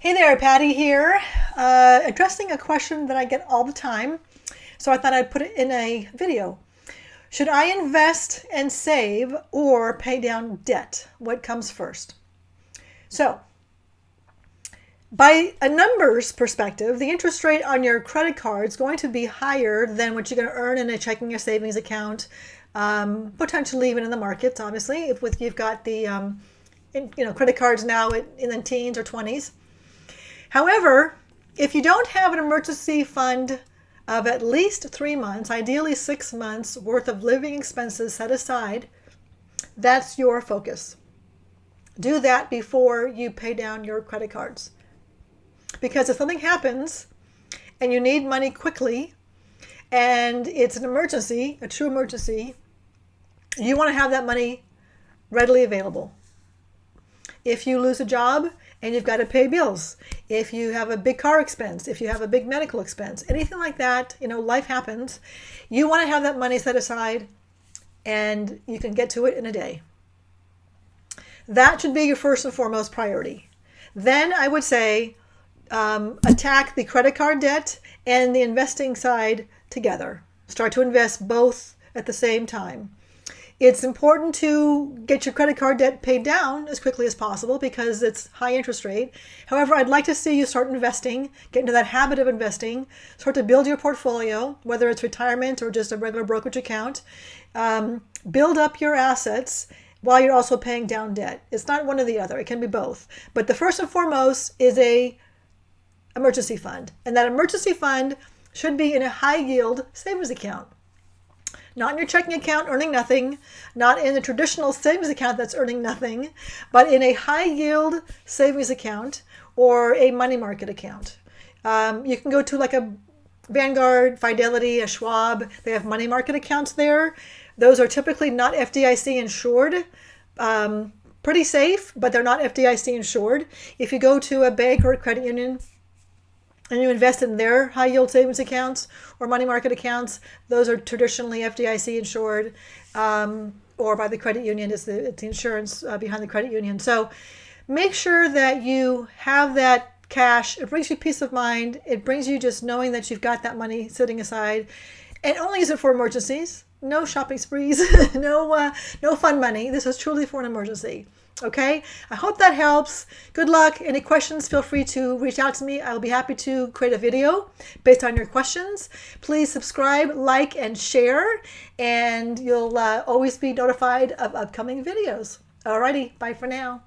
Hey there, Patty here, addressing a question that I get all the time. So I thought I'd put it in a video. Should I invest and save or pay down debt? What comes first? So, by a numbers perspective, the interest rate on your credit card is going to be higher than what you're going to earn in a checking or savings account, potentially even in the markets, obviously, if you've got the credit cards now in the teens or 20s. However, if you don't have an emergency fund of at least 3 months, ideally 6 months worth of living expenses set aside, that's your focus. Do that before you pay down your credit cards. Because if something happens and you need money quickly and it's an emergency, a true emergency, you want to have that money readily available. If you lose a job and you've got to pay bills, if you have a big car expense, if you have a big medical expense, anything like that, life happens. You want to have that money set aside and you can get to it in a day. That should be your first and foremost priority. Then I would say attack the credit card debt and the investing side together. Start to invest both at the same time. It's important to get your credit card debt paid down as quickly as possible because it's high interest rate. However, I'd like to see you start investing, get into that habit of investing, start to build your portfolio, whether it's retirement or just a regular brokerage account. Build up your assets while you're also paying down debt. It's not one or the other. It can be both. But the first and foremost is a emergency fund. And that emergency fund should be in a high yield savings account. Not in your checking account earning nothing, not in the traditional savings account that's earning nothing, but in a high yield savings account or a money market account. You can go to like a Vanguard, Fidelity, a Schwab. They have money market accounts there. Those are typically not FDIC insured. Pretty safe, but they're not FDIC insured. If you go to a bank or a credit union, and you invest in their high yield savings accounts or money market accounts, those are traditionally FDIC insured, or by the credit union. It's the insurance behind the credit union. So make sure that you have that cash. It brings you peace of mind. It brings you just knowing that you've got that money sitting aside, and only use it for emergencies. No shopping sprees, no fun money. This is truly for an emergency. Okay, I hope that helps. Good luck. Any questions, feel free to reach out to me. I'll be happy to create a video based on your questions. Please subscribe, like, and share, and you'll always be notified of upcoming videos. Alrighty, bye for now.